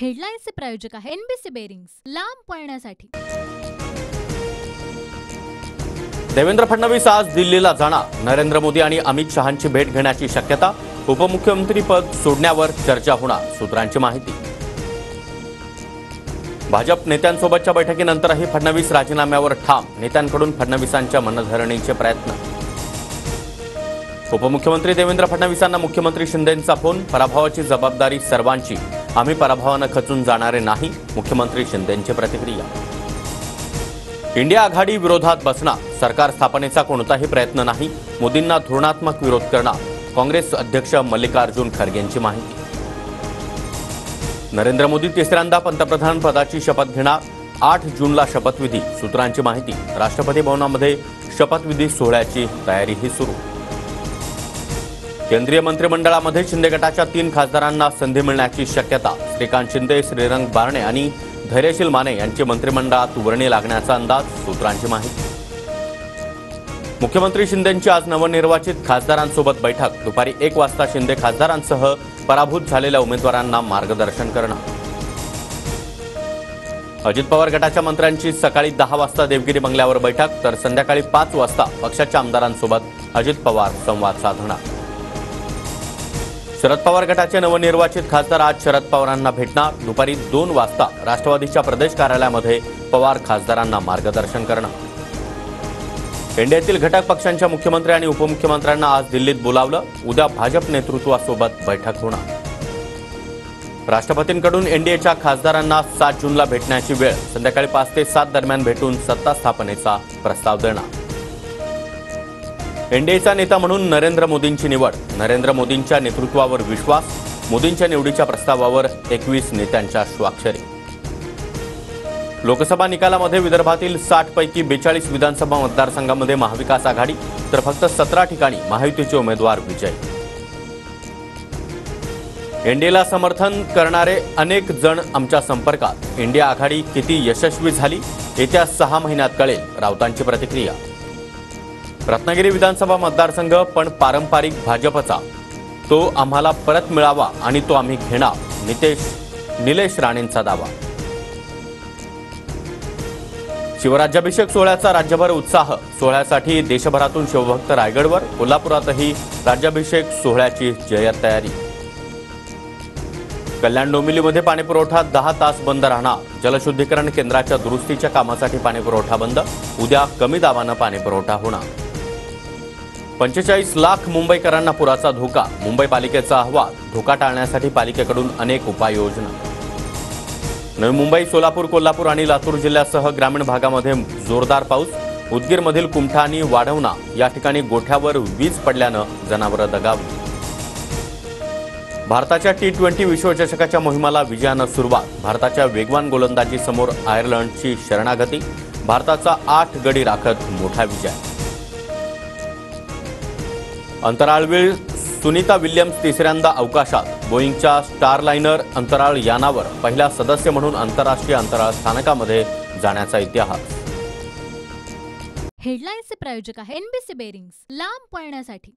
हेडलाईन्सचे प्रायोजक आहे NBC bearings, लांब पळण्यासाठी। देवेंद्र फडणवीस आज दिल्लीला जाणार। नरेंद्र मोदी आणि अमित शहांची भेट घेण्याची शक्यता। उपमुख्यमंत्री पद सोडण्यावर चर्चा होणार, सूत्रांची माहिती। भाजप नेत्यांसोबतच्या बैठकीनंतरही फडणवीस राजीनाम्यावर ठाम। नेत्यांकडून फडणवीसांच्या मनधरणीचे प्रयत्न। उपमुख्यमंत्री देवेंद्र फडणवीसांना मुख्यमंत्री शिंदेंचा फोन। पराभवाची जबाबदारी सर्वांची, आम्ही पराभवानं खचून जाणारे नाही, मुख्यमंत्री शिंदेंची प्रतिक्रिया। इंडिया आघाडी विरोधात बसणार, सरकार स्थापनेचा कोणताही प्रयत्न नाही, मोदींना धोरणात्मक विरोध करणार, काँग्रेस अध्यक्ष मल्लिकार्जुन खरगेंची माहिती। नरेंद्र मोदी तिसऱ्यांदा पंतप्रधान पदाची शपथ घेणार। 8 जूनला शपथविधी, सूत्रांची माहिती। राष्ट्रपती भवनामध्ये शपथविधी सोहळ्याची तयारीही सुरू। केंद्रीय मंत्रिमंडळामध्ये शिंदे गटाच्या 3 खासदारांना संधी मिळण्याची शक्यता। श्रीकांत शिंदे, श्रीरंग बारणे आणि धैर्यशील माने यांची मंत्रिमंडळात वर्णी लागण्याचा अंदाज, सूत्रांची माहिती। मुख्यमंत्री शिंदेंची आज नवनिर्वाचित खासदारांसोबत बैठक। दुपारी 1 वाजता शिंदे खासदारांसह पराभूत झालेल्या उमेदवारांना मार्गदर्शन करणार। अजित पवार गटाच्या मंत्र्यांची सकाळी 10 वाजता देवगिरी बंगल्यावर बैठक, तर संध्याकाळी 5 वाजता पक्षाच्या आमदारांसोबत अजित पवार संवाद साधणार। शरद पवार गटाचे नवनिर्वाचित खासदार आज शरद पवारांना भेटणार। दुपारी 2 वाजता राष्ट्रवादीच्या प्रदेश कार्यालयामध्ये पवार खासदारांना मार्गदर्शन करणार। एनडीएतील घटक पक्षांच्या मुख्यमंत्री आणि उपमुख्यमंत्र्यांना आज दिल्लीत बोलावलं। उद्या भाजप नेतृत्वासोबत बैठक होणार। राष्ट्रपतींकडून एनडीएच्या खासदारांना 7 जूनला भेटण्याची वेळ। संध्याकाळी 5 ते 7 दरम्यान भेटून सत्ता स्थापनेचा प्रस्ताव देणार। एनडीएचा नेता म्हणून नरेंद्र मोदींची निवड। नरेंद्र मोदींच्या नेतृत्वावर विश्वास। मोदींच्या निवडीच्या प्रस्तावावर 21 नेत्यांच्या स्वाक्षरी। लोकसभा निकालामध्ये विदर्भातील 60 पैकी 42 विधानसभा मतदारसंघामध्ये महाविकास आघाडी, तर फक्त 17 ठिकाणी महायुतीचे उमेदवार विजयी। एनडीएला समर्थन करणारे अनेक जण आमच्या संपर्कात। इंडिया आघाडी किती यशस्वी झाली, येत्या 6 महिन्यात कळेल, राऊतांची प्रतिक्रिया। रत्नागिरी विधानसभा मतदारसंघ पण पारंपरिक भाजपचा, तो आम्हाला परत मिळावा आणि तो आम्ही घेणार, निलेश राणेंचा दावा। शिवराज्याभिषेक सोहळ्याचा राज्यभर उत्साह। सोहळ्यासाठी देशभरातून शिवभक्त रायगडवर। कोल्हापुरातही राज्याभिषेक सोहळ्याची जय्यत तयारी। कल्याण डोंबिवलीमध्ये पाणीपुरवठा 10 तास बंद राहणार। जलशुद्धीकरण केंद्राच्या दुरुस्तीच्या कामासाठी पाणीपुरवठा बंद। उद्या कमी दाबानं पाणीपुरवठा होणार। 45 लाख मुंबईकरांना पुराचा धोका। मुंबई पालिकेचा अहवाल। धोका टाळण्यासाठी पालिकेकडून अनेक उपाययोजना। नवी मुंबई, सोलापूर, कोल्हापूर आणि लातूर जिल्ह्यासह ग्रामीण भागामध्ये जोरदार पाऊस। उदगीरमधील कुमठा आणि वाढवणा या ठिकाणी गोठ्यावर वीज पडल्यानं जनावरं दगावली। भारताच्या T20 विश्वचषकाच्या मोहिमेला विजयानं सुरुवात। भारताच्या वेगवान गोलंदाजी समोर आयर्लंडची शरणागती। भारताचा 8 गडी राखत मोठा विजय। अंतराळवीर सुनीता विल्यम्स तिसऱ्यांदा अवकाशात। बोईंगच्या स्टारलाइनर अंतराळ यानावर पहिला सदस्य म्हणून आंतरराष्ट्रीय अंतराळ स्थानकामध्ये जाण्याचा इतिहास। हेडलाईन्सचे प्रायोजक आहे एनबीसी बेरिंग्स, लांब पळण्यासाठी।